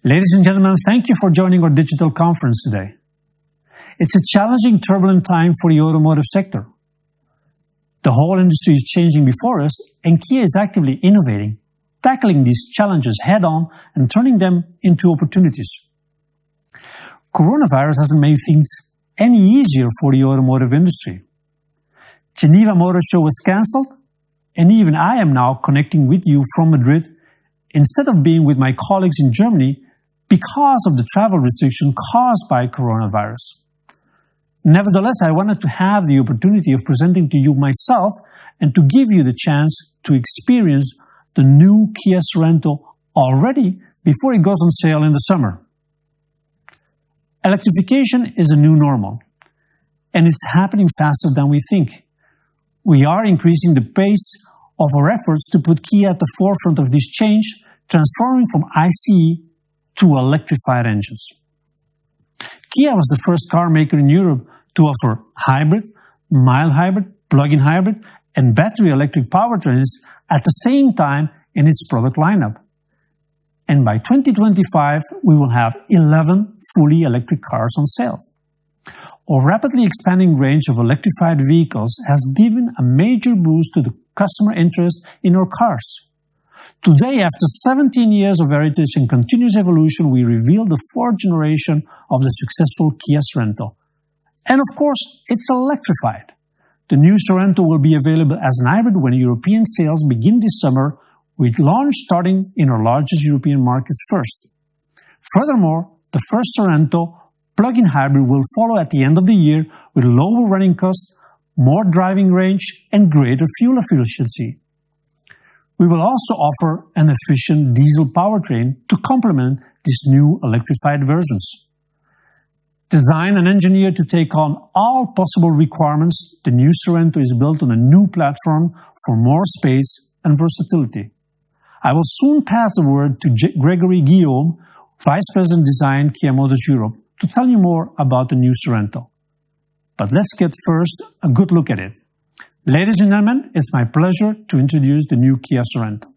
Ladies and gentlemen, thank you for joining our digital conference today. It's a challenging, turbulent time for the automotive sector. The whole industry is changing before us, and Kia is actively innovating, tackling these challenges head-on and turning them into opportunities. Coronavirus hasn't made things any easier for the automotive industry. Geneva Motor Show was cancelled, and even I am now connecting with you from Madrid instead of being with my colleagues in Germany because of the travel restriction caused by coronavirus. Nevertheless, I wanted to have the opportunity of presenting to you myself and to give you the chance to experience the new Kia Sorento already before it goes on sale in the summer. Electrification is a new normal, and it's happening faster than we think. We are increasing the pace of our efforts to put Kia at the forefront of this change, transforming from ICE to electrified engines. Kia was the first car maker in Europe to offer hybrid, mild hybrid, plug-in hybrid, and battery electric powertrains at the same time in its product lineup. And by 2025, we will have 11 fully electric cars on sale. Our rapidly expanding range of electrified vehicles has given a major boost to the customer interest in our cars. Today, after 17 years of heritage and continuous evolution, we reveal the fourth generation of the successful Kia Sorento. And of course, it's electrified. The new Sorento will be available as an hybrid when European sales begin this summer, with launch starting in our largest European markets first. Furthermore, the first Sorento plug-in hybrid will follow at the end of the year with lower running costs, more driving range, and greater fuel efficiency. We will also offer an efficient diesel powertrain to complement these new electrified versions. Designed and engineered to take on all possible requirements, the new Sorento is built on a new platform for more space and versatility. I will soon pass the word to Gregory Guillaume, Vice President Design, Kia Motors Europe, to tell you more about the new Sorento. But let's get first a good look at it. Ladies and gentlemen, it's my pleasure to introduce the new Kia Sorento.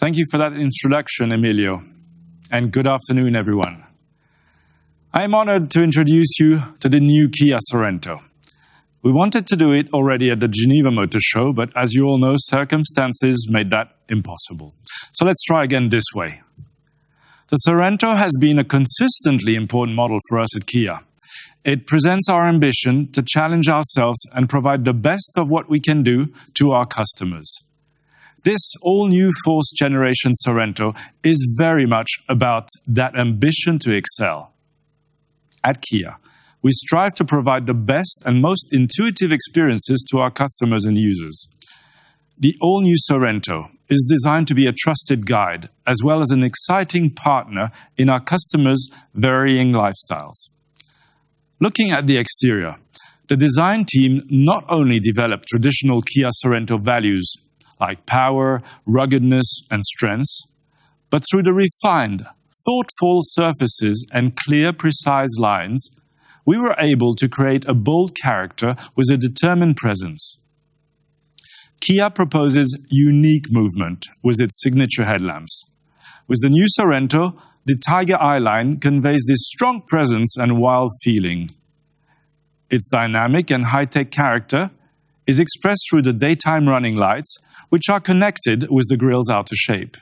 Thank you for that introduction, Emilio, and good afternoon, everyone. I am honored to introduce you to the new Kia Sorento. We wanted to do it already at the Geneva Motor Show, but as you all know, circumstances made that impossible. So let's try again this way. The Sorento has been a consistently important model for us at Kia. It presents our ambition to challenge ourselves and provide the best of what we can do to our customers. This all-new fourth-generation Sorento is very much about that ambition to excel. At Kia, we strive to provide the best and most intuitive experiences to our customers and users. The all-new Sorento is designed to be a trusted guide, as well as an exciting partner in our customers' varying lifestyles. Looking at the exterior, the design team not only developed traditional Kia Sorento values like power, ruggedness, and strengths, but through the refined, thoughtful surfaces and clear, precise lines, we were able to create a bold character with a determined presence. Kia proposes unique movement with its signature headlamps. With the new Sorento, the Tiger Eye line conveys this strong presence and wild feeling. Its dynamic and high-tech character is expressed through the daytime running lights, which are connected with the grille's outer shape.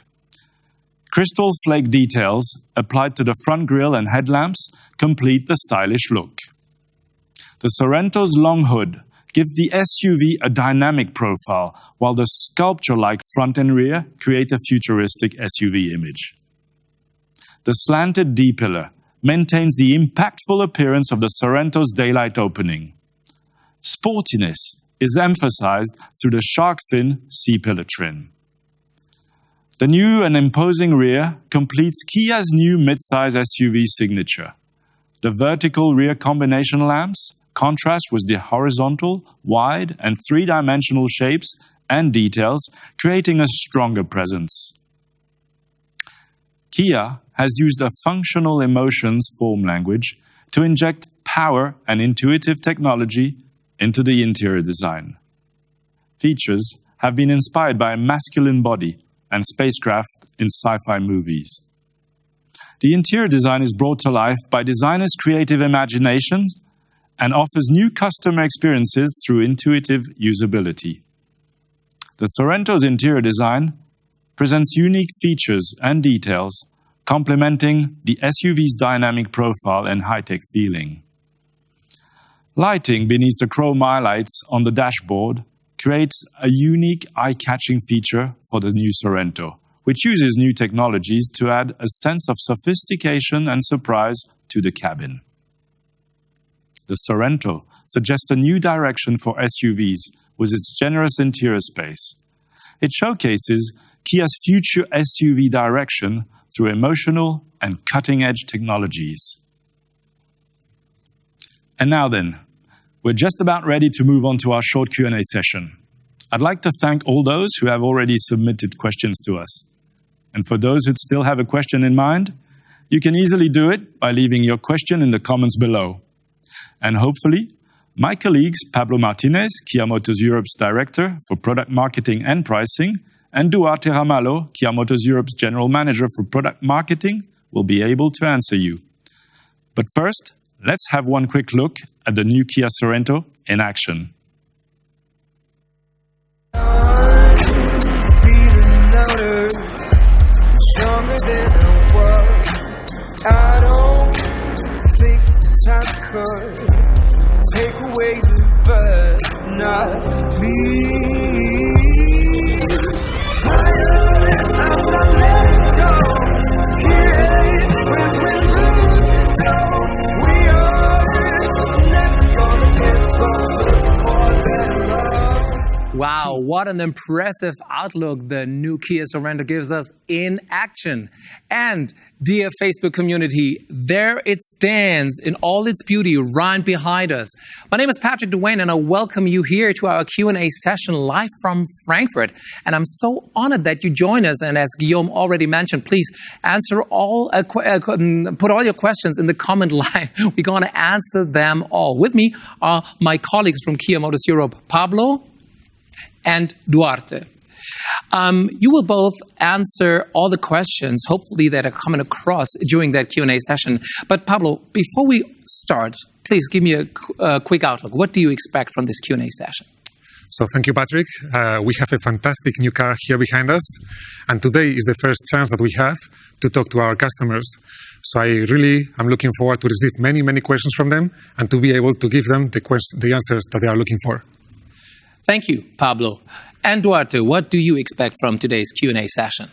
Crystal flake details applied to the front grille and headlamps complete the stylish look. The Sorento's long hood gives the SUV a dynamic profile, while the sculpture-like front and rear create a futuristic SUV image. The slanted D-pillar maintains the impactful appearance of the Sorento's daylight opening. Sportiness is emphasized through the shark fin C-pillar trim. The new and imposing rear completes Kia's new midsize SUV signature. The vertical rear combination lamps contrast with the horizontal, wide, and three-dimensional shapes and details, creating a stronger presence. Kia has used a functional emotions form language to inject power and intuitive technology into the interior design. Features have been inspired by a masculine body and spacecraft in sci-fi movies. The interior design is brought to life by designers' creative imaginations and offers new customer experiences through intuitive usability. The Sorento's interior design presents unique features and details, complementing the SUV's dynamic profile and high-tech feeling. Lighting beneath the chrome highlights on the dashboard creates a unique eye-catching feature for the new Sorento, which uses new technologies to add a sense of sophistication and surprise to the cabin. The Sorento suggests a new direction for SUVs with its generous interior space. It showcases Kia's future SUV direction through emotional and cutting-edge technologies. And now then, we're just about ready to move on to our short Q&A session. I'd like to thank all those who have already submitted questions to us. And for those who still have a question in mind, you can easily do it by leaving your question in the comments below. And hopefully, my colleagues Pablo Martinez, Kia Motors Europe's Director for Product Marketing and Pricing, and Duarte Ramalho, Kia Motors Europe's General Manager for Product Marketing, will be able to answer you. But first, let's have one quick look at the new Kia Sorento in action. Stronger than I was. I don't think time could take away the burden, not me. I'm not letting go. Here when we lose, we are never gonna get more than love. Wow, what an impressive outlook the new Kia Sorento gives us in action. And dear Facebook community, there it stands in all its beauty right behind us. My name is Patrick Duane and I welcome you here to our Q&A session live from Frankfurt. And I'm so honored that you join us. And as Guillaume already mentioned, please answer all, put all your questions in the comment line. We're going to answer them all. With me are my colleagues from Kia Motors Europe, Pablo and Duarte. You will both answer all the questions, hopefully, that are coming across during that Q&A session. But Pablo, before we start, please give me a quick outlook. What do you expect from this Q&A session? So thank you, Patrick. We have a fantastic new car here behind us. And today is the first chance that we have to talk to our customers. So I really am looking forward to receive many, many questions from them and to be able to give them the answers that they are looking for. Thank you, Pablo. And Duarte, what do you expect from today's Q&A session?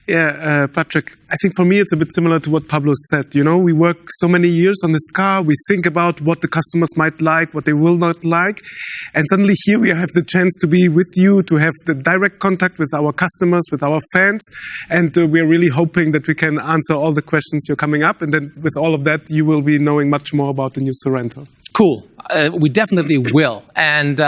Yeah, Patrick, I think for me it's a bit similar to what Pablo said. You know, we work so many years on this car, we think about what the customers might like, what they will not like, and suddenly here we have the chance to be with you, to have the direct contact with our customers, with our fans, and we're really hoping that we can answer all the questions you're coming up, and then with all of that you will be knowing much more about the new Sorento. Cool. We definitely will. And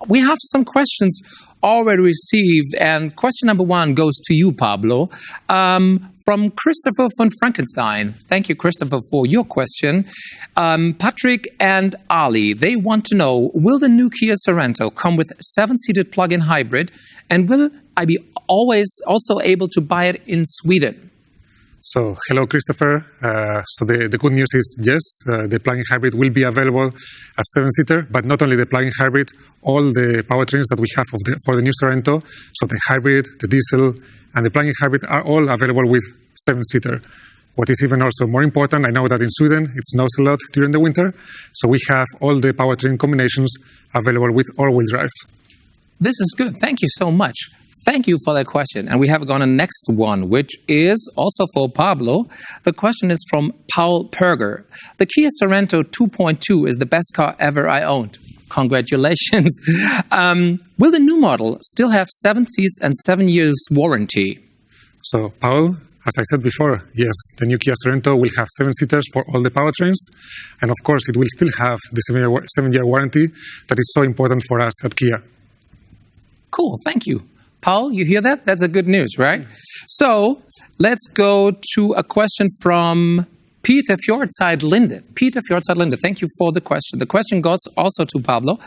we have some questions already received. And question number one goes to you, Pablo, from Christopher von Frankenstein. Thank you, Christopher, for your question. Patrick and Ali, they want to know, will the new Kia Sorento come with 7-seated plug-in hybrid? And will I be always also able to buy it in Sweden? So, hello, Christopher. So the good news is, yes, the plug-in hybrid will be available as 7-seater, but not only the plug-in hybrid, all the powertrains that we have for the new Sorento, so the hybrid, the diesel, and the plug-in hybrid are all available with 7-seater. What is even also more important, I know that in Sweden it snows a lot during the winter, so we have all the powertrain combinations available with all-wheel drive. This is good. Thank you so much. Thank you for that question. And we have gone to the next one, which is also for Pablo. The question is from Paul Perger. The Kia Sorento 2.2 is the best car ever I owned. Congratulations. Will the new model still have 7 seats and 7 years warranty? So, Paul, as I said before, yes, the new Kia Sorento will have 7-seaters for all the powertrains, and of course it will still have the 7-year warranty that is so important for us at Kia. Cool, thank you. Paul, you hear that? That's a good news, right? So let's go to a question from Peter Fjordside Linde. Peter Fjordside Linde, thank you for the question. The question goes also to Pablo.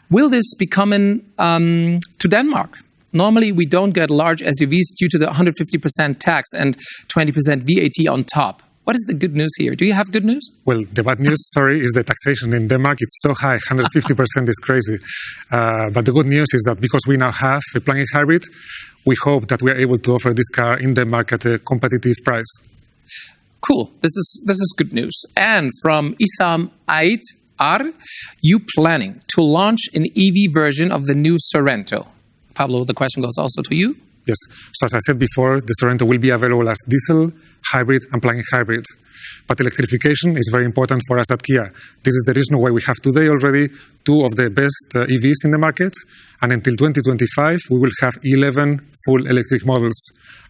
Will this be coming to Denmark? Normally, we don't get large SUVs due to the 150% tax and 20% VAT on top. What is the good news here? Do you have good news? Well, the bad news, sorry, is the taxation in Denmark. It's so high, 150% is crazy. But the good news is that because we now have a plug-in hybrid, we hope that we are able to offer this car in Denmark at a competitive price. Cool. This is good news. And from Isam Ait Ar, you planning to launch an EV version of the new Sorento? Pablo, the question goes also to you. Yes. So as I said before, the Sorento will be available as diesel, hybrid, and plug-in hybrid. But electrification is very important for us at Kia. This is the reason why we have today already 2 of the best EVs in the market. And until 2025, we will have 11 full electric models.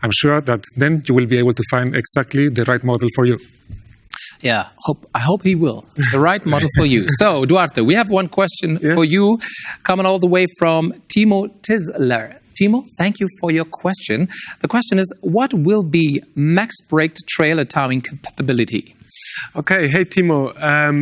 I'm sure that then you will be able to find exactly the right model for you. Yeah, I hope he will. The right model for you. So, Duarte, we have one question for you coming all the way from Timo Tisler. Timo, thank you for your question. The question is, what will be max braked trailer towing capability? Okay, hey Timo.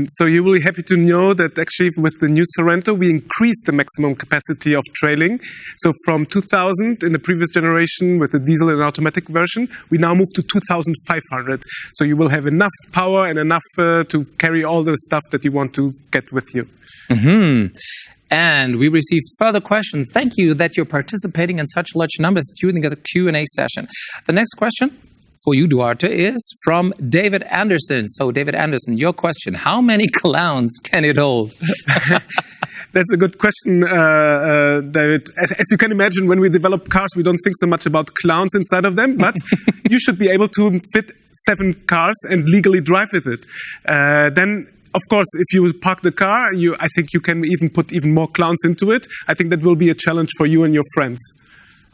So you will be happy to know that actually with the new Sorento, we increased the maximum capacity of trailing. So from 2000 in the previous generation with the diesel and automatic version, we now move to 2500. So you will have enough power and enough to carry all the stuff that you want to get with you. Mm-hmm. And we received further questions. Thank you that you're participating in such large numbers during the Q&A session. The next question for you, Duarte, is from David Anderson. So, David Anderson, your question, how many clowns can it hold? That's a good question, David. As you can imagine, when we develop cars, we don't think so much about clowns inside of them, but you should be able to fit 7 cars and legally drive with it. Then, of course, if you park the car, I think you can even put even more clowns into it. I think that will be a challenge for you and your friends.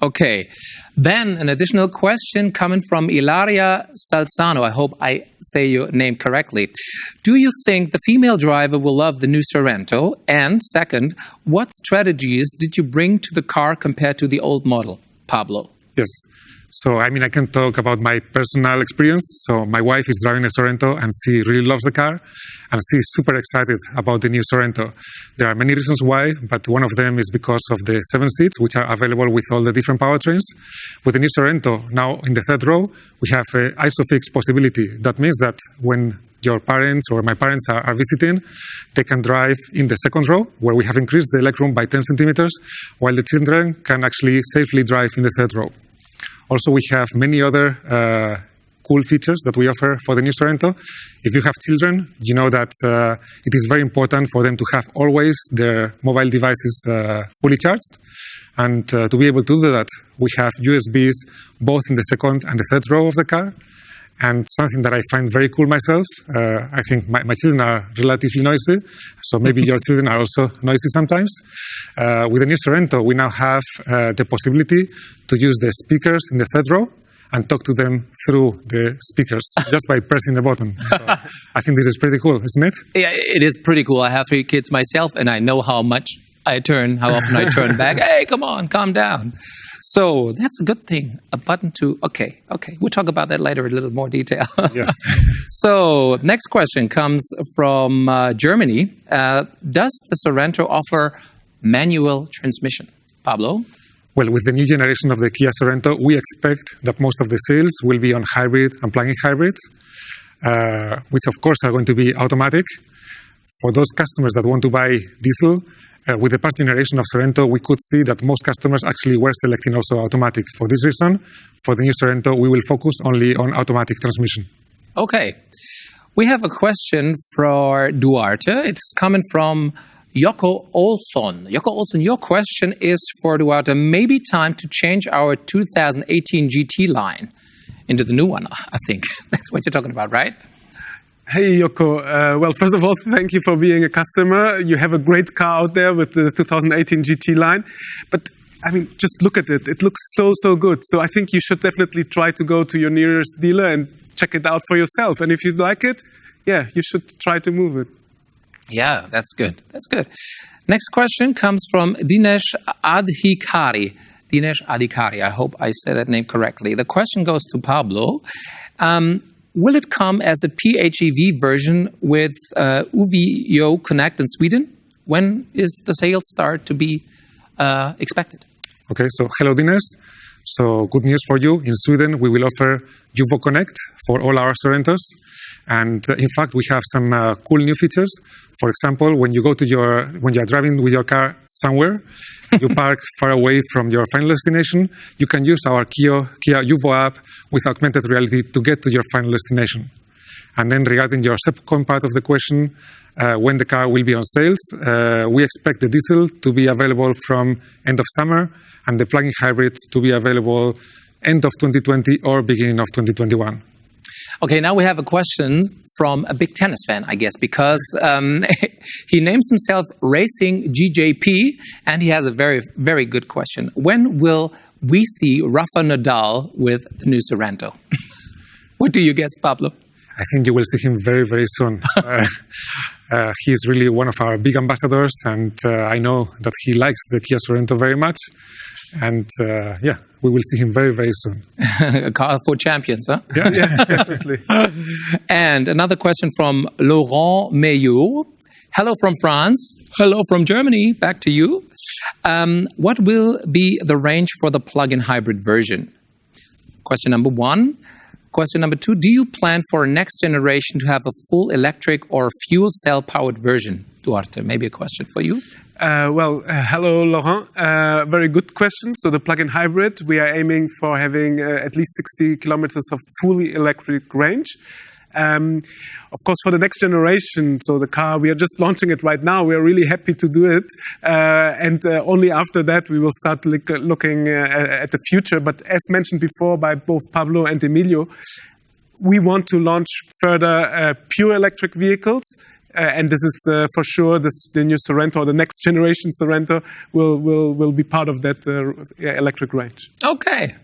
Okay. Then an additional question coming from Ilaria Salzano. I hope I say your name correctly. Do you think the female driver will love the new Sorento? And second, what strategies did you bring to the car compared to the old model? Pablo. Yes. So, I can talk about my personal experience. So, my wife is driving a Sorento and she really loves the car and she's super excited about the new Sorento. There are many reasons why, but one of them is because of the 7 seats, which are available with all the different powertrains. With the new Sorento, now in the 3rd row, we have an ISOFIX possibility. That means that when your parents or my parents are visiting, they can drive in the 2nd row, where we have increased the legroom by 10 centimeters, while the children can actually safely drive in the 3rd row. Also, we have many other cool features that we offer for the new Sorento. If you have children, you know that it is very important for them to have always their mobile devices fully charged. And to be able to do that, we have USBs both in the 2nd and the 3rd row of the car. And something that I find very cool myself, I think my children are relatively noisy, so maybe your children are also noisy sometimes. With the new Sorento, we now have the possibility to use the speakers in the 3rd row and talk to them through the speakers just by pressing the button. So I think this is pretty cool, isn't it? Yeah, it is pretty cool. I have 3 kids myself, and I know how often I turn back. Hey, come on, calm down. So that's a good thing. A button to, okay. We'll talk about that later in a little more detail. Yes. So next question comes from Germany. Does the Sorento offer manual transmission? Pablo? Well, with the new generation of the Kia Sorento, we expect that most of the sales will be on hybrid and plug-in hybrids, which of course are going to be automatic. For those customers that want to buy diesel, with the past generation of Sorento, we could see that most customers actually were selecting also automatic. For this reason, for the new Sorento, we will focus only on automatic transmission. Okay. We have a question for Duarte. It's coming from Joko Olson. Joko Olson, your question is for Duarte. Maybe time to change our 2018 GT line into the new one, I think. That's what you're talking about, right? Hey, Yoko. Well, first of all, thank you for being a customer. You have a great car out there with the 2018 GT line. But, I mean, just look at it. It looks so, so good. So I think you should definitely try to go to your nearest dealer and check it out for yourself. And if you like it, yeah, you should try to move it. Yeah, that's good. That's good. Next question comes from Dinesh Adhikari. Dinesh Adhikari. I hope I say that name correctly. The question goes to Pablo. Will it come as a PHEV version with UVO Connect in Sweden? When is the sales start to be expected? Okay, so hello, Dinesh. So good news for you. In Sweden, we will offer UVO Connect for all our Sorentos. And in fact, we have some cool new features. For example, when you are driving with your car somewhere, you park far away from your final destination, you can use our Kia UVO app with augmented reality to get to your final destination. And then regarding your second part of the question, when the car will be on sales, we expect the diesel to be available from end of summer and the plug-in hybrid to be available end of 2020 or beginning of 2021. Okay, now we have a question from a big tennis fan, I guess, because he names himself Racing GJP, and he has a very, very good question. When will we see Rafa Nadal with the new Sorento? What do you guess, Pablo? I think you will see him very, very soon. He is really one of our big ambassadors, and I know that he likes the Kia Sorento very much. And yeah, we will see him very, very soon. A car for champions, huh? Yeah, definitely. And another question from Laurent Maillot. Hello from France. Hello from Germany. Back to you. What will be the range for the plug-in hybrid version? Question number one. Question number two, do you plan for a next generation to have a full electric or fuel cell powered version? Duarte, maybe a question for you. Hello, Laurent. Very good question. So the plug-in hybrid, we are aiming for having at least 60 kilometers of fully electric range. Of course, for the next generation, so the car, we are just launching it right now. We are really happy to do it. And only after that, we will start looking at the future. But as mentioned before by both Pablo and Emilio, we want to launch further pure electric vehicles. And this is for sure the new Sorento, or the next generation Sorento, will be part of that electric range. Okay,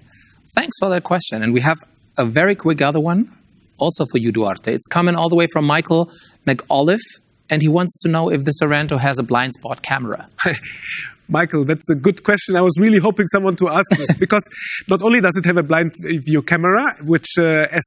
thanks for that question. And we have a very quick other one, also for you, Duarte. It's coming all the way from Michael McAuliffe, and he wants to know if the Sorento has a blind spot camera. Michael, that's a good question. I was really hoping someone to ask this, because not only does it have a blind view camera, which as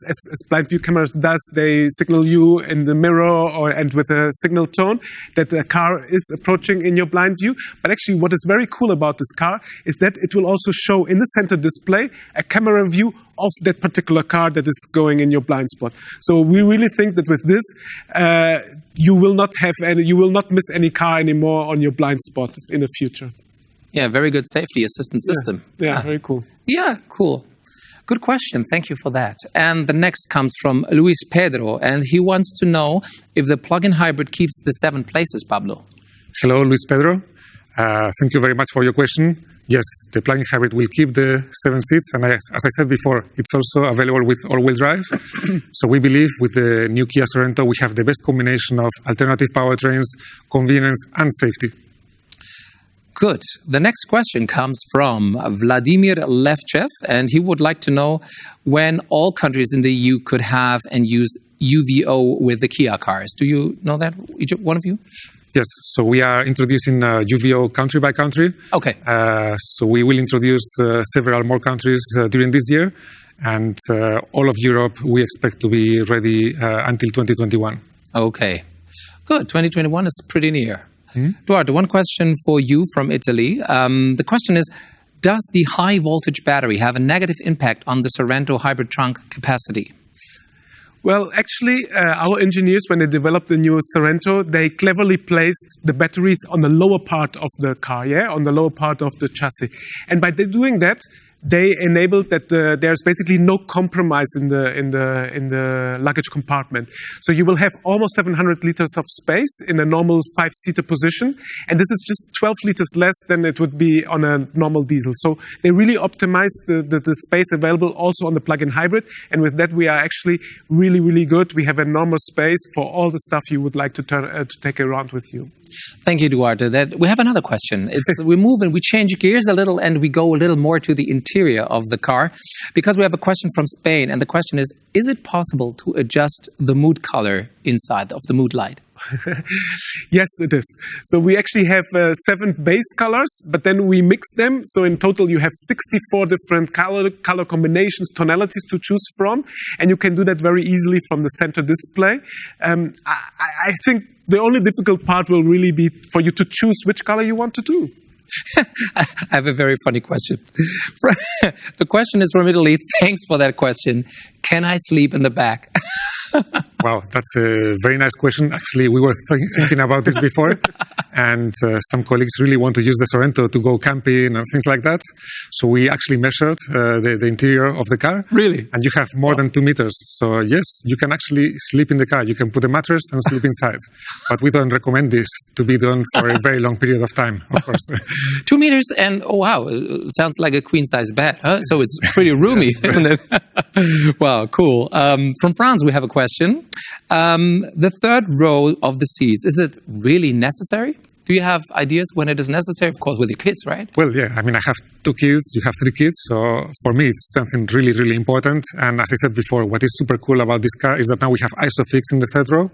blind view cameras does, they signal you in the mirror and with a signal tone that the car is approaching in your blind view. But actually what is very cool about this car is that it will also show in the center display a camera view of that particular car that is going in your blind spot. So we really think that with this, you will not miss any car anymore on your blind spot in the future. Yeah, very good safety assistance system. Yeah, very cool. Yeah, cool. Good question. Thank you for that. And the next comes from Luis Pedro, and he wants to know if the plug-in hybrid keeps the 7 places, Pablo. Hello, Luis Pedro. Thank you very much for your question. Yes, the plug-in hybrid will keep the 7 seats, and as I said before, it's also available with all-wheel drive. So we believe with the new Kia Sorento, we have the best combination of alternative powertrains, convenience, and safety. Good. The next question comes from Vladimir Levchev, and he would like to know when all countries in the EU could have and use UVO with the Kia cars. Do you know that, each one of you? Yes, so we are introducing UVO country by country. Okay. So we will introduce several more countries during this year, and all of Europe we expect to be ready until 2021. Okay. Good. 2021 is pretty near. Duarte, one question for you from Italy. The question is, does the high voltage battery have a negative impact on the Sorento hybrid trunk capacity? Well, actually, our engineers, when they developed the new Sorento, they cleverly placed the batteries on the lower part of the car, on the lower part of the chassis. And by doing that, they enabled that there's basically no compromise in the luggage compartment. So you will have almost 700 liters of space in a normal 5-seater position, and this is just 12 liters less than it would be on a normal diesel. So they really optimized the space available also on the plug-in hybrid, and with that we are actually really, really good. We have enormous space for all the stuff you would like to take around with you. Thank you, Duarte. We have another question. We move and we change gears a little and we go a little more to the interior of the car because we have a question from Spain. And the question is it possible to adjust the mood color inside of the mood light? Yes, it is. So we actually have 7 base colors, but then we mix them. So in total, you have 64 different color combinations, tonalities to choose from. And you can do that very easily from the center display. I think the only difficult part will really be for you to choose which color you want to do. I have a very funny question. The question is from Italy. Thanks for that question. Can I sleep in the back? Wow, that's a very nice question. Actually, we were thinking about this before, and some colleagues really want to use the Sorento to go camping and things like that. So we actually measured the interior of the car. Really? And you have more than 2 meters. So yes, you can actually sleep in the car. You can put a mattress and sleep inside. But we don't recommend this to be done for a very long period of time, of course. 2 meters and, oh wow, sounds like a queen-size bed, huh? So it's pretty roomy, isn't it? Wow, cool. From France, we have a question. The third row of the seats, is it really necessary? Do you have ideas when it is necessary? Of course, with your kids, right? Well, yeah. I mean, I have 2 kids. You have 3 kids. So for me, it's something really, really important. And as I said before, what is super cool about this car is that now we have ISOFIX in the third row.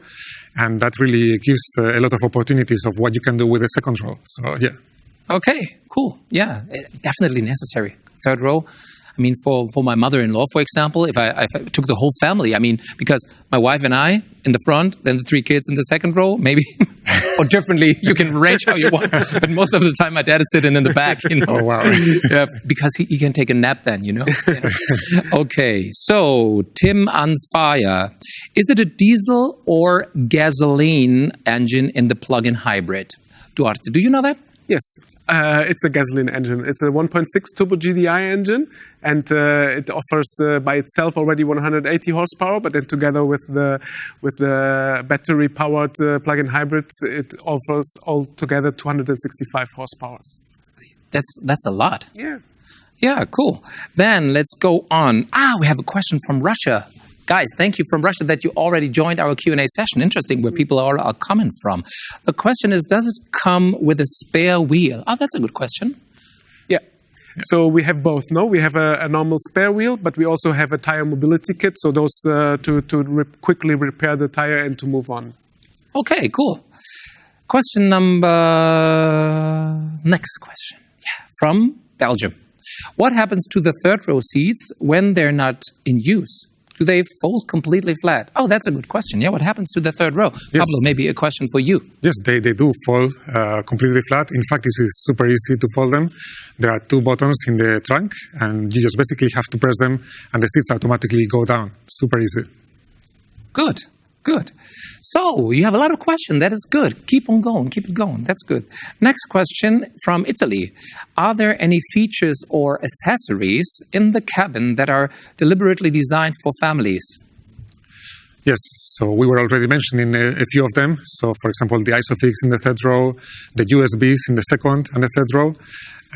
And that really gives a lot of opportunities of what you can do with the second row. So, yeah. Okay, cool. Yeah, definitely necessary. Third row. I mean, for my mother-in-law, for example, if I took the whole family, I mean, because my wife and I in the front, then the 3 kids in the second row, maybe, or differently, you can arrange how you want. But most of the time, my dad is sitting in the back, you know. Oh, wow. Yeah, because he can take a nap then, you know. Yeah. Okay, so Tim on fire. Is it a diesel or gasoline engine in the plug-in hybrid? Duarte, do you know that? Yes, it's a gasoline engine. It's a 1.6 turbo GDI engine, and it offers by itself already 180 horsepower. But then together with the battery-powered plug-in hybrid, it offers altogether 265 horsepower. That's a lot. Yeah. Yeah, cool. Then let's go on. We have a question from Russia. Guys, thank you from Russia that you already joined our Q&A session. Interesting where people are coming from. The question is, does it come with a spare wheel? Oh, that's a good question. Yeah. So we have both. No, we have a normal spare wheel, but we also have a tire mobility kit. So those to quickly repair the tire and to move on. Okay, cool. Question next question. Yeah, from Belgium. What happens to the third row seats when they're not in use? Do they fold completely flat? Oh, that's a good question. Yeah, what happens to the third row? Yes. Pablo, maybe a question for you. Yes, they do fold completely flat. In fact, it is super easy to fold them. There are 2 buttons in the trunk, and you just basically have to press them, and the seats automatically go down. Super easy. Good. Good. So, you have a lot of questions. That is good. Keep on going. Keep it going. That's good. Next question from Italy. Are there any features or accessories in the cabin that are deliberately designed for families? Yes. So, we were already mentioning a few of them. So, for example, the ISOFIX in the third row, the USBs in the second and the third row.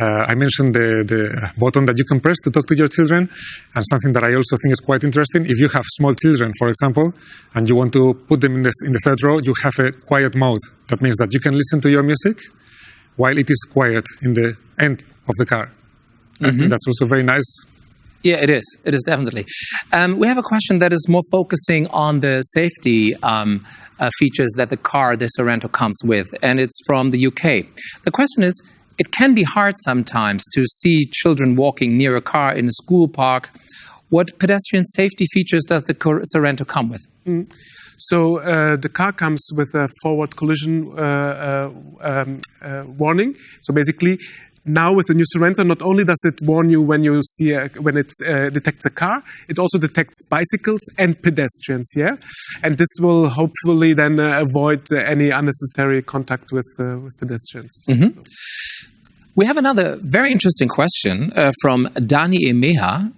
I mentioned the button that you can press to talk to your children, and something that I also think is quite interesting. If you have small children, for example, and you want to put them in the third row, you have a quiet mode. That means that you can listen to your music while it is quiet in the end of the car. Mm-hmm. I think that's also very nice. Yeah, it is. It is definitely. We have a question that is more focusing on the safety features that the Sorento comes with, and it's from the UK. The question is, it can be hard sometimes to see children walking near a car in a school park. What pedestrian safety features does the Sorento come with? So the car comes with a forward collision warning. So basically, now with the new Sorento, not only does it warn you when you see when it detects a car, it also detects bicycles and pedestrians. Yeah, and this will hopefully then avoid any unnecessary contact with pedestrians. Mm-hmm. We have another very interesting question from Dani Emeja.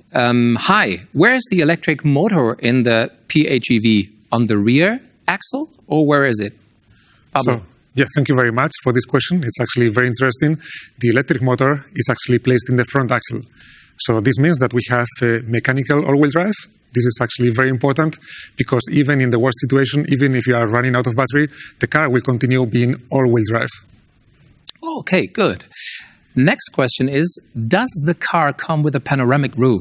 Hi, where is the electric motor in the PHEV? On the rear axle, or where is it? Pablo? Yeah, thank you very much for this question. It's actually very interesting. The electric motor is actually placed in the front axle. So this means that we have mechanical all-wheel drive. This is actually very important because even in the worst situation, even if you are running out of battery, the car will continue being all-wheel drive. Okay, good. Next question is, does the car come with a panoramic roof?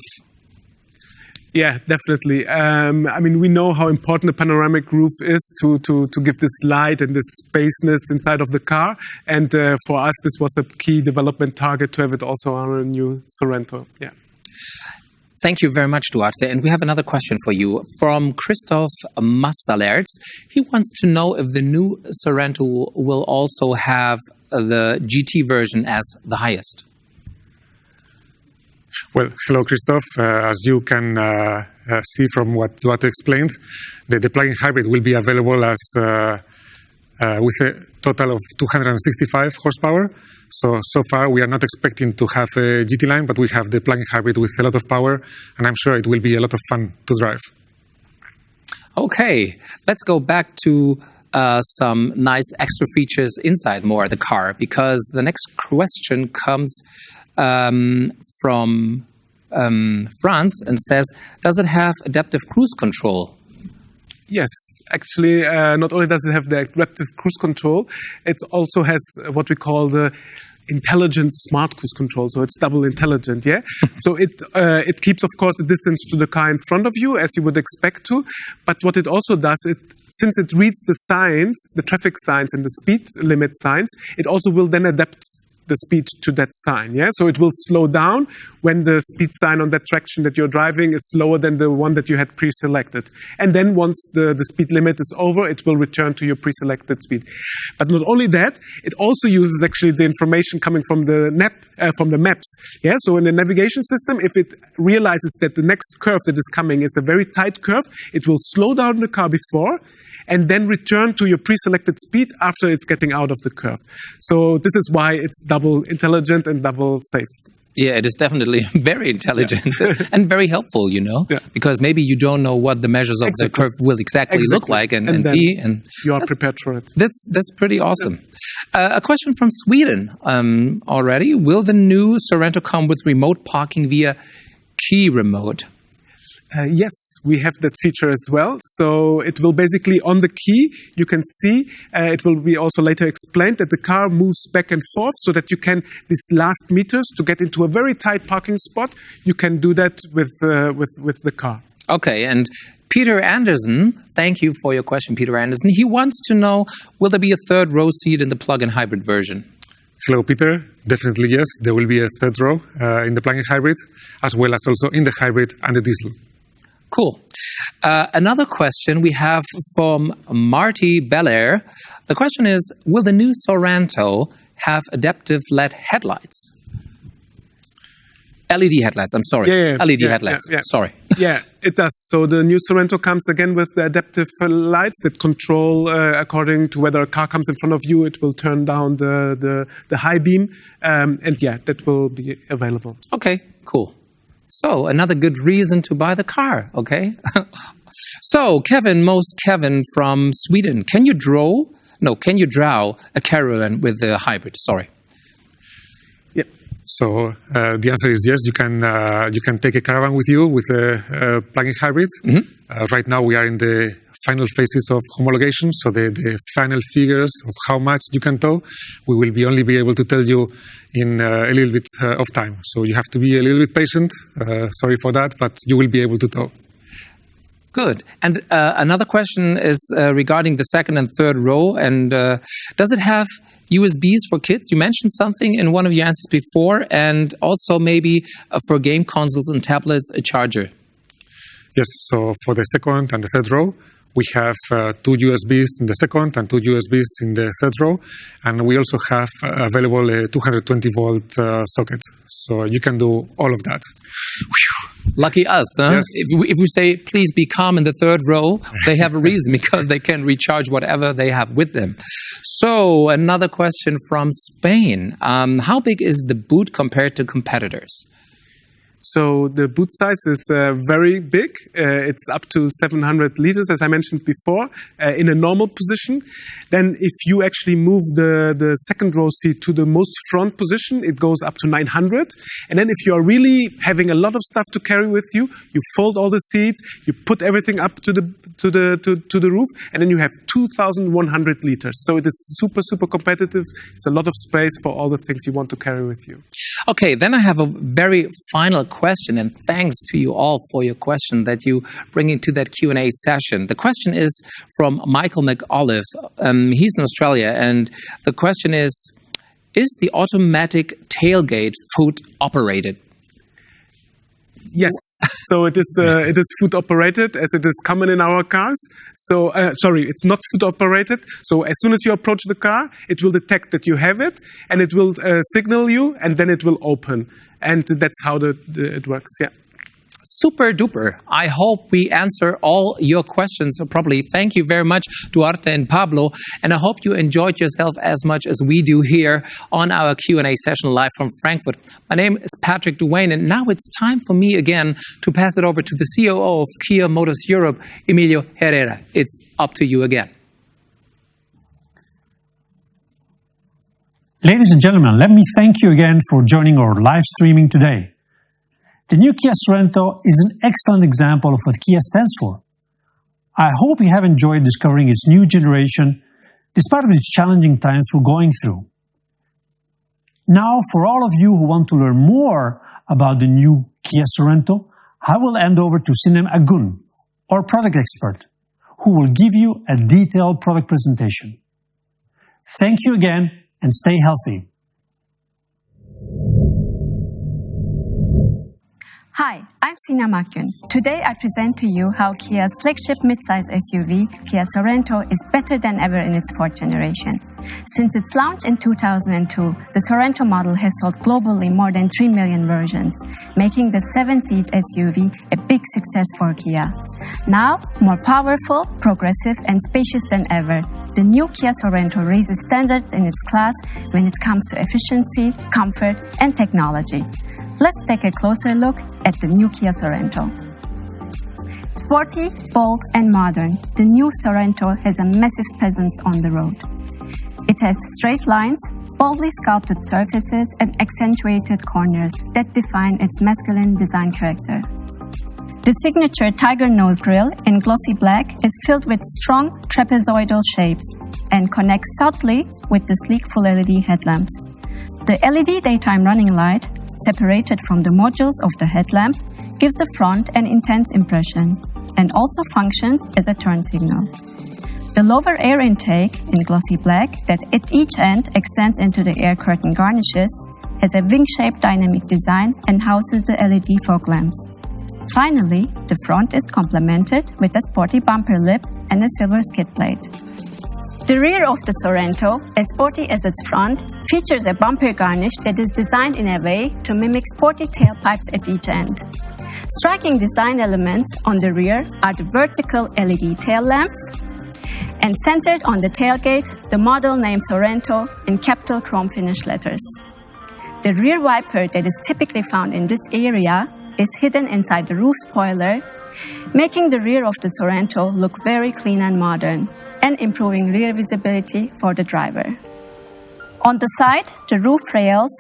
Yeah, definitely. I mean, we know how important a panoramic roof is to give this light and this spaceness inside of the car. And for us, this was a key development target to have it also on a new Sorento. Yeah. Thank you very much, Duarte. And we have another question for you from Christoph Mastalerts. He wants to know if the new Sorento will also have the GT version as the highest. Well, hello, Christoph. As you can see from what Duarte explained, the plug-in hybrid will be available as with a total of 265 horsepower. So far, we are not expecting to have a GT line, but we have the plug-in hybrid with a lot of power, and I'm sure it will be a lot of fun to drive. Okay, let's go back to some nice extra features inside more of the car, because the next question comes from France and says, does it have adaptive cruise control? Yes, actually, not only does it have the adaptive cruise control, it also has what we call the intelligent smart cruise control. So it's double intelligent, yeah? So it keeps, of course, the distance to the car in front of you, as you would expect to. But what it also does, since it reads the signs, the traffic signs and the speed limit signs, it also will then adapt the speed to that sign, yeah? So it will slow down when the speed sign on that traction that you're driving is slower than the one that you had pre-selected. And then once the speed limit is over, it will return to your pre-selected speed. But not only that, it also uses actually the information coming from the maps, yeah? So in the navigation system, if it realizes that the next curve that is coming is a very tight curve, it will slow down the car before and then return to your pre-selected speed after it's getting out of the curve. So this is why it's double intelligent and double safe. Yeah, it is definitely very intelligent and very helpful, you know, because maybe you don't know what the measures of the curve will exactly look like and be. And you are prepared for it. That's pretty awesome. A question from Sweden already. Will the new Sorento come with remote parking via key remote? Yes, we have that feature as well. So it will basically, on the key, you can see, it will be also later explained that the car moves back and forth so that you can, these last meters, to get into a very tight parking spot, you can do that with the car. Okay, and Peter Anderson, thank you for your question, Peter Anderson. He wants to know, will there be a third row seat in the plug-in hybrid version? Hello, Peter. Definitely yes. There will be a third row in the plug-in hybrid, as well as also in the hybrid and the diesel. Cool. Another question we have from Marty Belair. The question is, will the new Sorento have adaptive LED headlights? LED headlights, I'm sorry. LED headlights, sorry. Yeah, it does. So the new Sorento comes again with the adaptive lights that control according to whether a car comes in front of you, it will turn down the high beam. And yeah, that will be available. Okay, cool. So, another good reason to buy the car, okay? So, Kevin from Sweden, can you draw a caravan with the hybrid? Sorry. Yep. So, the answer is yes, you can take a caravan with you with a plug-in hybrid. Mm-hmm. Right now, we are in the final phases of homologation, so the final figures of how much you can tow, we will only be able to tell you in a little bit of time. So you have to be a little bit patient. Sorry for that, but you will be able to tow. Good. And another question is regarding the second and third row. And does it have USBs for kids? You mentioned something in one of your answers before, and also maybe for game consoles and tablets, a charger. Yes. So for the second and the third row, we have 2 USBs in the second and 2 USBs in the third row. And we also have available a 220-volt socket. So you can do all of that. Lucky us, huh? Yes. If we say, please be calm in the third row, they have a reason because they can recharge whatever they have with them. So, another question from Spain. How big is the boot compared to competitors? So the boot size is very big. It's up to 700 liters, as I mentioned before, in a normal position. Then if you actually move the second row seat to the most front position, it goes up to 900. And then if you are really having a lot of stuff to carry with you, you fold all the seats, you put everything up to the roof, and then you have 2,100 liters. So it is super, super competitive. It's a lot of space for all the things you want to carry with you. Okay, then I have a very final question, and thanks to you all for your question that you bring into that Q&A session. The question is from Michael McAuliffe. He's in Australia, and the question is the automatic tailgate foot operated? Yes, so it is foot operated as it is common in our cars. So sorry, it's not foot operated. So as soon as you approach the car, it will detect that you have it, and it will signal you, and then it will open. And that's how it works. Yeah. Super duper. I hope we answer all your questions properly. Thank you very much, Duarte and Pablo. And I hope you enjoyed yourself as much as we do here on our Q&A session live from Frankfurt. My name is Patrick Duane, and now it's time for me again to pass it over to the COO of Kia Motors Europe, Emilio Herrera. It's up to you again. Ladies and gentlemen, let me thank you again for joining our live streaming today. The new Kia Sorento is an excellent example of what Kia stands for. I hope you have enjoyed discovering its new generation, despite of its challenging times we're going through. Now, for all of you who want to learn more about the new Kia Sorento, I will hand over to Sinem Agun, our product expert, who will give you a detailed product presentation. Thank you again, and stay healthy. Hi, I'm Sina Makyun. Today I present to you how Kia's flagship midsize SUV, Kia Sorento, is better than ever in its fourth generation. Since its launch in 2002, the Sorento model has sold globally more than 3 million versions, making the 7-seat SUV a big success for Kia. Now, more powerful, progressive, and spacious than ever, the new Kia Sorento raises standards in its class when it comes to efficiency, comfort, and technology. Let's take a closer look at the new Kia Sorento. Sporty, bold, and modern, the new Sorento has a massive presence on the road. It has straight lines, boldly sculpted surfaces, and accentuated corners that define its masculine design character. The signature tiger nose grille in glossy black is filled with strong trapezoidal shapes and connects subtly with the sleek full LED headlamps. The LED daytime running light, separated from the modules of the headlamp, gives the front an intense impression and also functions as a turn signal. The lower air intake in glossy black that at each end extends into the air curtain garnishes has a wing-shaped dynamic design and houses the LED fog lamps. Finally, the front is complemented with a sporty bumper lip and a silver skid plate. The rear of the Sorento, as sporty as its front, features a bumper garnish that is designed in a way to mimic sporty tailpipes at each end. Striking design elements on the rear are the vertical LED tail lamps, and centered on the tailgate, the model name Sorento in capital chrome finish letters. The rear wiper that is typically found in this area is hidden inside the roof spoiler, making the rear of the Sorento look very clean and modern, and improving rear visibility for the driver. On the side, the roof rails,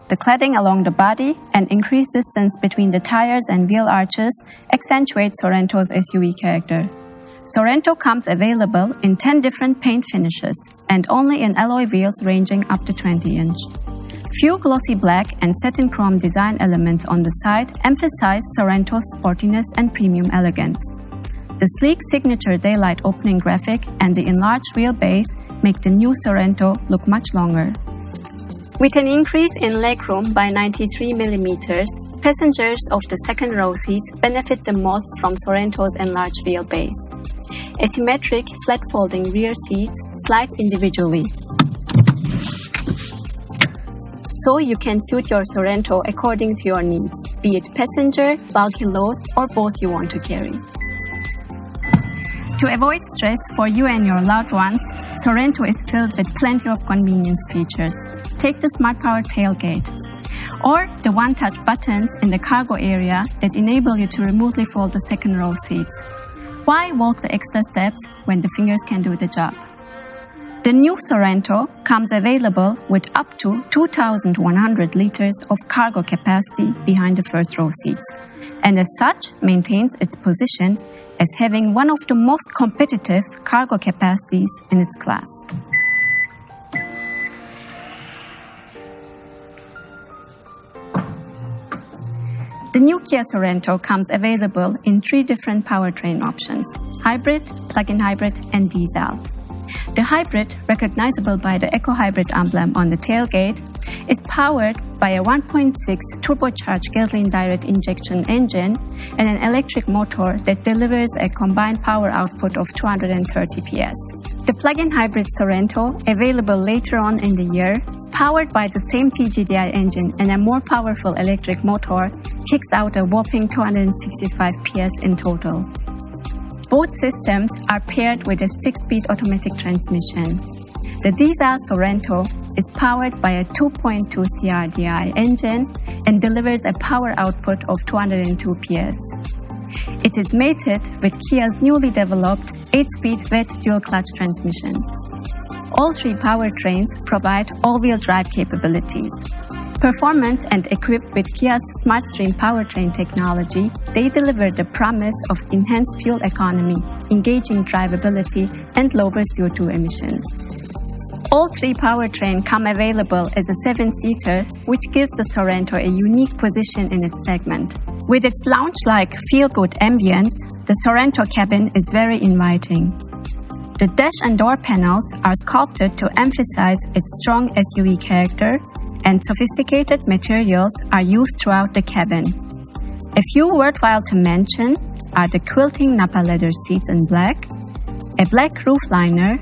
the cladding along the body, and increased distance between the tires and wheel arches accentuate Sorento's SUV character. Sorento comes available in 10 different paint finishes and only in alloy wheels ranging up to 20-inch. Few glossy black and satin chrome design elements on the side emphasize Sorento's sportiness and premium elegance. The sleek signature daylight opening graphic and the enlarged wheelbase make the new Sorento look much longer. With an increase in legroom by 93 millimeters, passengers of the second row seats benefit the most from Sorento's enlarged wheelbase. Asymmetric, flat-folding rear seats slide individually. so you can suit your Sorento according to your needs, be it passenger, bulky loads, or both you want to carry. To avoid stress for you and your loved ones, Sorento is filled with plenty of convenience features. Take the Smart Power tailgate, or the one-touch buttons in the cargo area that enable you to remotely fold the second row seats. Why walk the extra steps when the fingers can do the job? The new Sorento comes available with up to 2,100 liters of cargo capacity behind the first row seats, and as such maintains its position as having one of the most competitive cargo capacities in its class. The new Kia Sorento comes available in 3 different powertrain options: hybrid, plug-in hybrid, and diesel. The hybrid, recognizable by the eco-hybrid emblem on the tailgate, is powered by a 1.6 turbocharged gasoline direct injection engine and an electric motor that delivers a combined power output of 230 PS. The plug-in hybrid Sorento, available later on in the year, powered by the same TGDI engine and a more powerful electric motor, kicks out a whopping 265 PS in total. Both systems are paired with a 6-speed automatic transmission. The diesel Sorento is powered by a 2.2 CRDI engine and delivers a power output of 202 PS. It is mated with Kia's newly developed 8-speed wet dual-clutch transmission. All 3 powertrains provide all-wheel drive capabilities. Performant and equipped with Kia's SmartStream powertrain technology, they deliver the promise of enhanced fuel economy, engaging drivability, and lower CO2 emissions. All 3 powertrains come available as a 7-seater, which gives the Sorento a unique position in its segment. With its lounge-like feel-good ambience, the Sorento cabin is very inviting. The dash and door panels are sculpted to emphasize its strong SUV character, and sophisticated materials are used throughout the cabin. A few worthwhile to mention are the quilting Napa leather seats in black, a black roof liner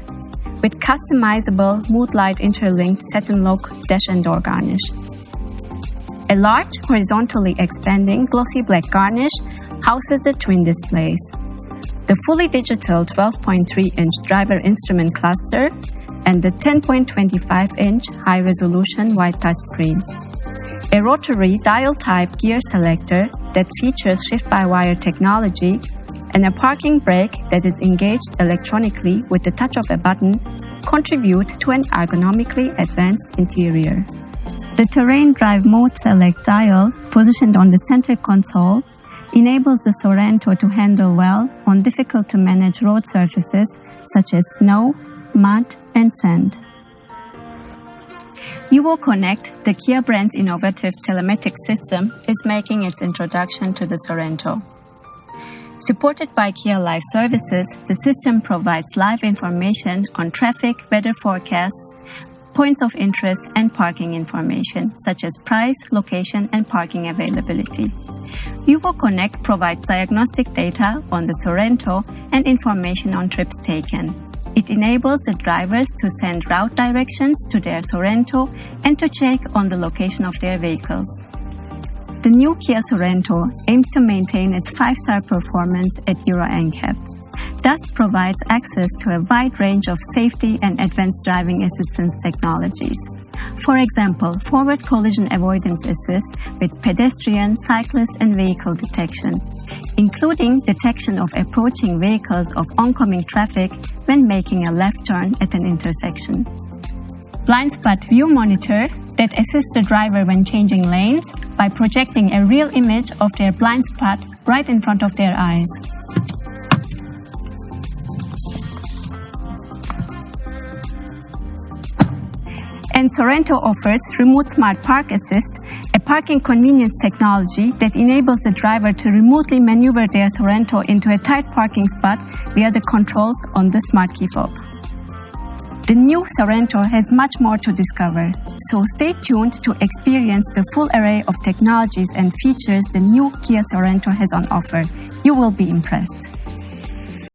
with customizable mood light interlinked satin look dash and door garnish. A large, horizontally expanding glossy black garnish houses the twin displays. The fully digital 12.3-inch driver instrument cluster and the 10.25-inch high-resolution wide touchscreen. A rotary dial-type gear selector that features shift-by-wire technology and a parking brake that is engaged electronically with the touch of a button contribute to an ergonomically advanced interior. The terrain drive mode select dial, positioned on the center console, enables the Sorento to handle well on difficult-to-manage road surfaces such as snow, mud, and sand. Uvo Connect, the Kia brand's innovative telematics system, is making its introduction to the Sorento. Supported by Kia Live Services, the system provides live information on traffic, weather forecasts, points of interest, and parking information, such as price, location, and parking availability. Uvo Connect provides diagnostic data on the Sorento and information on trips taken. It enables the drivers to send route directions to their Sorento and to check on the location of their vehicles. The new Kia Sorento aims to maintain its 5-star performance at Euro NCAP, thus provides access to a wide range of safety and advanced driving assistance technologies. For example, forward collision avoidance assist with pedestrian, cyclist, and vehicle detection, including detection of approaching vehicles of oncoming traffic when making a left turn at an intersection. Blind spot view monitor that assists the driver when changing lanes by projecting a real image of their blind spot right in front of their eyes. And Sorento offers Remote Smart Park Assist, a parking convenience technology that enables the driver to remotely maneuver their Sorento into a tight parking spot via the controls on the smart key fob. The new Sorento has much more to discover, so stay tuned to experience the full array of technologies and features the new Kia Sorento has on offer. You will be impressed.